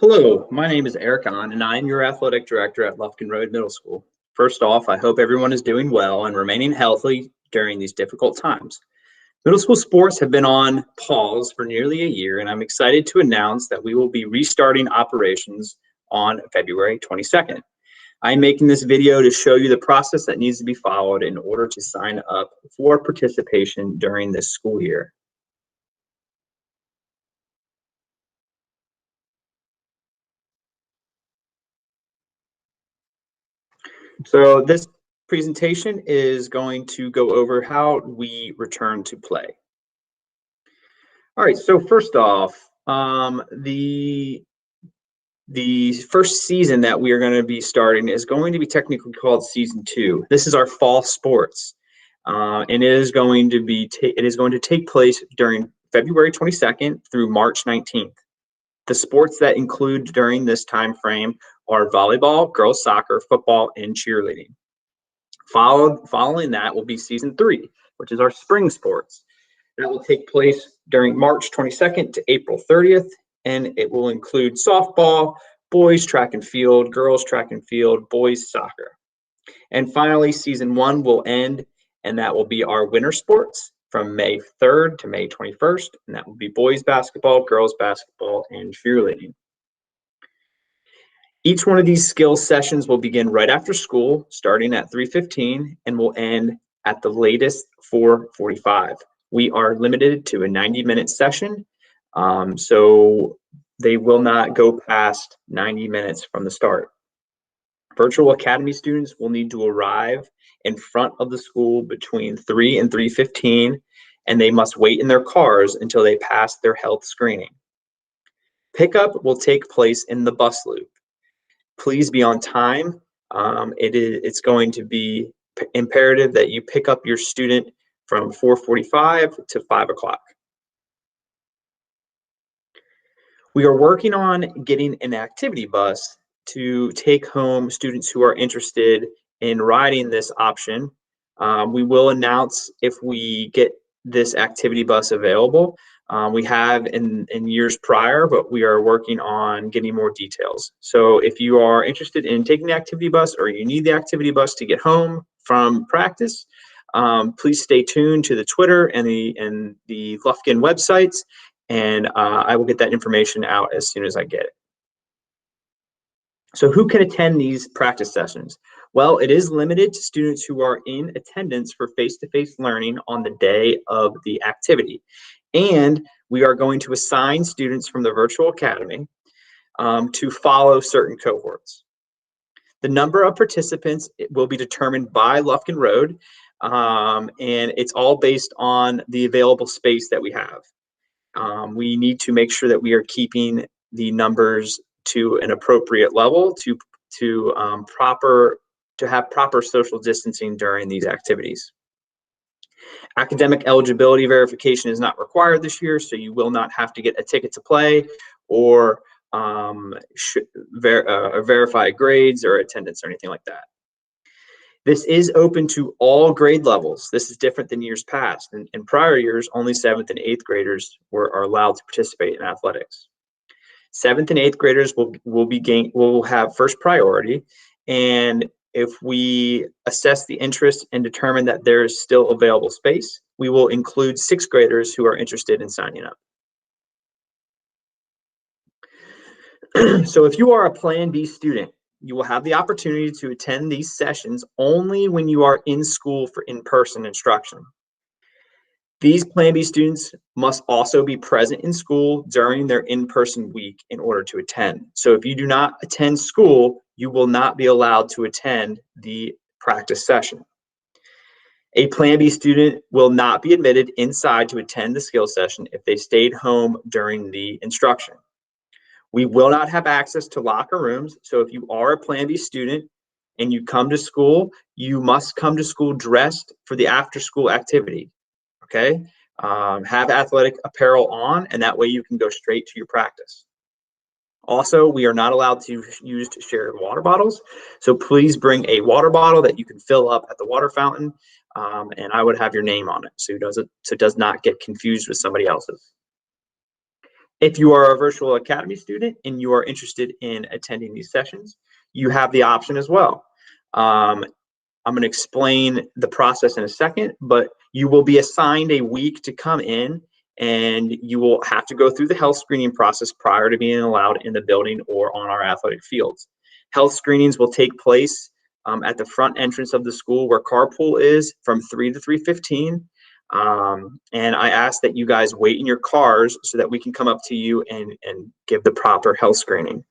Hello, my name is Eric Ahn, and I am your athletic director at Lufkin Road Middle School. First off, I hope everyone is doing well and remaining healthy during these difficult times. Middle school sports have been on pause for nearly a year, and I'm excited to announce that we will be restarting operations on February 22nd. I'm making this video to show you the process that needs to be followed in order to sign up for participation during this school year. So this presentation is going to go over how we return to play. All right, so first off, the first season that we are going to be starting is going to be technically called Season 2. This is our fall sports, and it is going to take place during February 22nd through March 19th. The sports that include during this time frame are volleyball, girls soccer, football, and cheerleading. Following that will be Season 3, which is our spring sports. That will take place during March 22nd to April 30th, and it will include softball, boys track and field, girls track and field, boys soccer. And finally, Season 1 will end, and that will be our winter sports from May 3rd to May 21st, and that will be boys basketball, girls basketball, and cheerleading. Each one of these skills sessions will begin right after school, starting at 3:15, and will end at the latest 4:45. We are limited to a 90-minute session, so they will not go past 90 minutes from the start. Virtual Academy students will need to arrive in front of the school between 3 and 3:15, and they must wait in their cars until they pass their health screening. Pickup will take place in the bus loop. Please be on time. It's going to be imperative that you pick up your student from 4:45 to 5 o'clock. We are working on getting an activity bus to take home students who are interested in riding this option. We will announce if we get this activity bus available. We have in years prior, but we are working on getting more details. So if you are interested in taking the activity bus or you need the activity bus to get home from practice, please stay tuned to the Twitter and the Lufkin websites, and I will get that information out as soon as I get it. So who can attend these practice sessions? Well, it is limited to students who are in attendance for face-to-face learning on the day of the activity. And we are going to assign students from the Virtual Academy to follow certain cohorts. The number of participants will be determined by Lufkin Road, and it's all based on the available space that we have. We need to make sure that we are keeping the numbers to an appropriate level to have proper social distancing during these activities. Academic eligibility verification is not required this year, so you will not have to get a ticket to play or verify grades or attendance or anything like that. This is open to all grade levels. This is different than years past. In prior years, only 7th and 8th graders are allowed to participate in athletics. 7th and 8th graders will have first priority, and if we assess the interest and determine that there is still available space, we will include 6th graders who are interested in signing up. So if you are a Plan B student, you will have the opportunity to attend these sessions only when you are in school for in-person instruction. These Plan B students must also be present in school during their in-person week in order to attend. So if you do not attend school, you will not be allowed to attend the practice session. A Plan B student will not be admitted inside to attend the skill session if they stayed home during the instruction. We will not have access to locker rooms, so if you are a Plan B student and you come to school, you must come to school dressed for the after-school activity, okay? Have athletic apparel on, and that way you can go straight to your practice. Also, we are not allowed to use shared water bottles, so please bring a water bottle that you can fill up at the water fountain, and I would have your name on it so it does not get confused with somebody else's. If you are a virtual academy student and you are interested in attending these sessions, you have the option as well. I'm going to explain the process in a second, but you will be assigned a week to come in, and you will have to go through the health screening process prior to being allowed in the building or on our athletic fields. Health screenings will take place at the front entrance of the school where carpool is from 3 to 3:15. And I ask that you guys wait in your cars so that we can come up to you and give the proper health screening.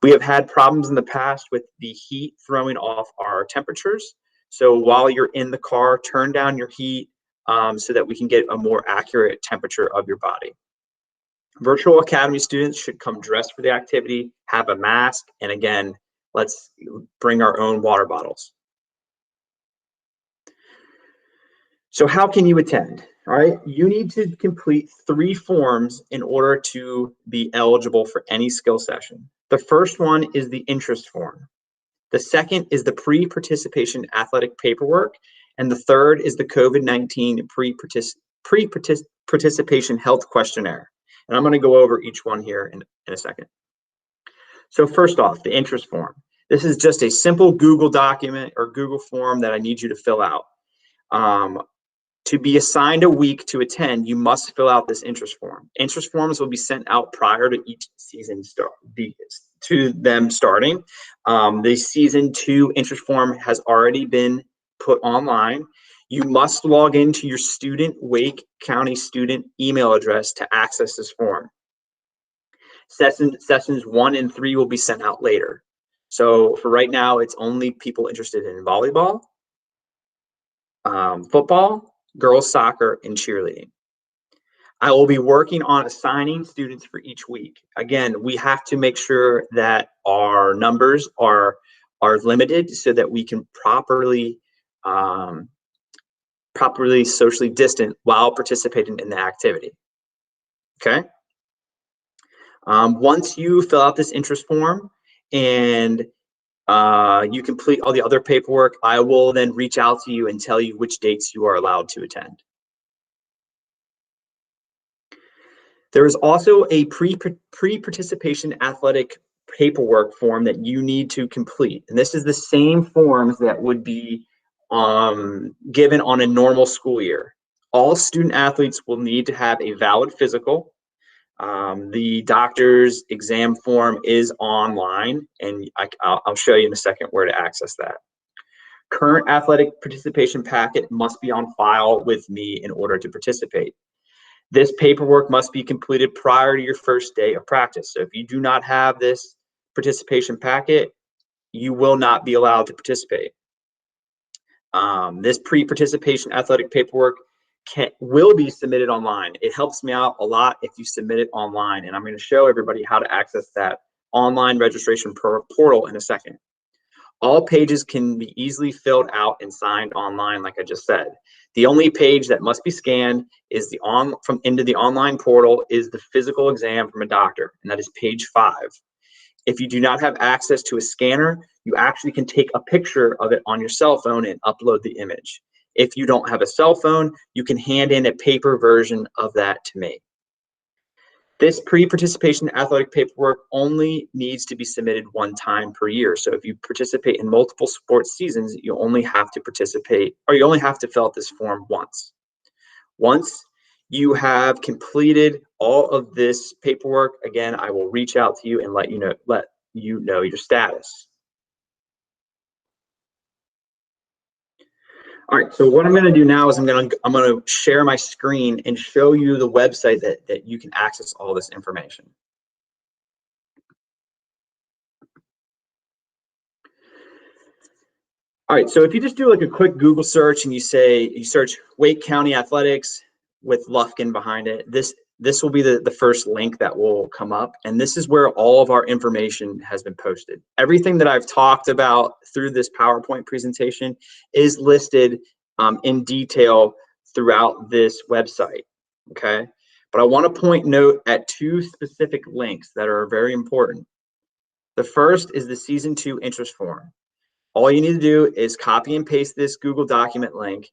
We have had problems in the past with the heat throwing off our temperatures. So while you're in the car, turn down your heat so that we can get a more accurate temperature of your body. Virtual academy students should come dressed for the activity, have a mask, and again, let's bring our own water bottles. So how can you attend? All right, you need to complete 3 forms in order to be eligible for any skill session. The first one is the interest form. The second is the pre-participation athletic paperwork. And the third is the COVID-19 pre-participation health questionnaire. And I'm going to go over each one here in a second. So first off, the interest form. This is just a simple Google document or Google form that I need you to fill out. To be assigned a week to attend, you must fill out this interest form. Interest forms will be sent out prior to each season to them starting. The season 2 interest form has already been put online. You must log into your student Wake County student email address to access this form. Sessions 1 and 3 will be sent out later. So for right now, it's only people interested in volleyball, football, girls soccer, and cheerleading. I will be working on assigning students for each week. Again, we have to make sure that our numbers are limited so that we can properly socially distant while participating in the activity. Okay. Once you fill out this interest form and you complete all the other paperwork, I will then reach out to you and tell you which dates you are allowed to attend. There is also a pre-participation athletic paperwork form that you need to complete. And this is the same forms that would be given on a normal school year. All student athletes will need to have a valid physical. The doctor's exam form is online, and I'll show you in a second where to access that. Current athletic participation packet must be on file with me in order to participate. This paperwork must be completed prior to your first day of practice. So if you do not have this participation packet, you will not be allowed to participate. This pre-participation athletic paperwork will be submitted online. It helps me out a lot if you submit it online, and I'm going to show everybody how to access that online registration portal in a second. All pages can be easily filled out and signed online, like I just said. The only page that must be scanned is into the online portal is the physical exam from a doctor, and that is page 5. If you do not have access to a scanner, you actually can take a picture of it on your cell phone and upload the image. If you don't have a cell phone, you can hand in a paper version of that to me. This pre-participation athletic paperwork only needs to be submitted 1 time per year. So if you participate in multiple sports seasons, you only have to fill out this form once. Once you have completed all of this paperwork, again, I will reach out to you and let you know your status. All right, so what I'm going to do now is I'm going to share my screen and show you the website that you can access all this information. All right, so if you just do like a quick Google search and you search Wake County Athletics with Lufkin behind it, this will be the first link that will come up, and this is where all of our information has been posted. Everything that I've talked about through this PowerPoint presentation is listed in detail throughout this website, okay? But I want to point note at 2 specific links that are very important. The first is the Season 2 interest form. All you need to do is copy and paste this Google document link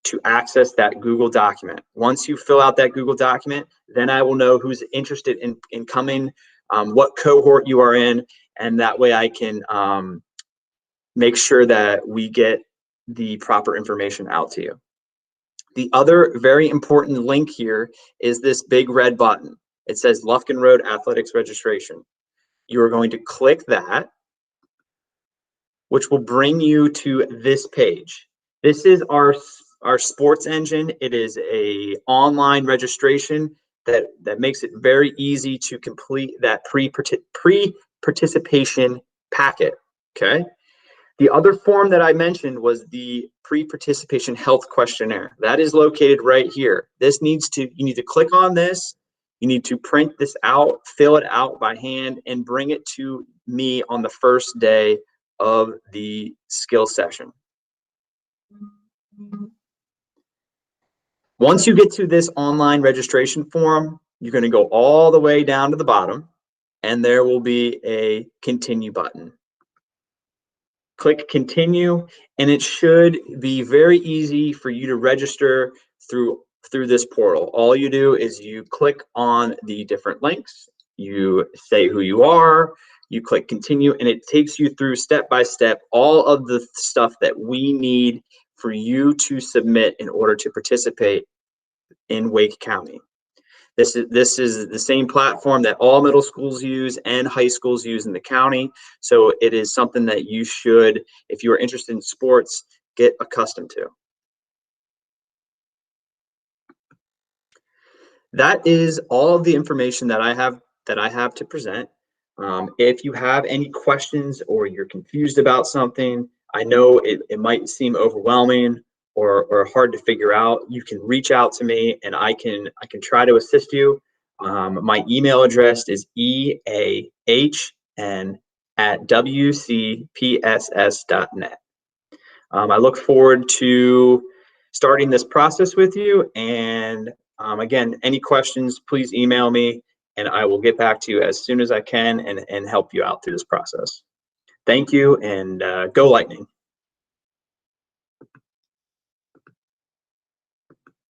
to access that Google document. Once you fill out that Google document, then I will know who's interested in coming, what cohort you are in, and that way I can make sure that we get the proper information out to you. The other very important link here is this big red button. It says Lufkin Road Athletics Registration. You are going to click that, which will bring you to this page. This is our sports engine. It is a online registration that makes it very easy to complete that pre-participation packet, okay? The other form that I mentioned was the pre-participation health questionnaire. That is located right here. You need to click on this, you need to print this out, fill it out by hand, and bring it to me on the first day of the skill session. Once you get to this online registration form, you're going to go all the way down to the bottom, and there will be a continue button. Click continue, and it should be very easy for you to register through this portal. All you do is you click on the different links, you say who you are, you click continue, and it takes you through step by step all of the stuff that we need for you to submit in order to participate in Wake County. This is the same platform that all middle schools use and high schools use in the county. So it is something that you should, if you are interested in sports, get accustomed to. That is all of the information that I have to present. If you have any questions or you're confused about something, I know it might seem overwhelming or hard to figure out, you can reach out to me and I can try to assist you. My email address is eahn@wcpss.net. I look forward to starting this process with you, and again, any questions, please email me and I will get back to you as soon as I can and help you out through this process. Thank you, and go Lightning.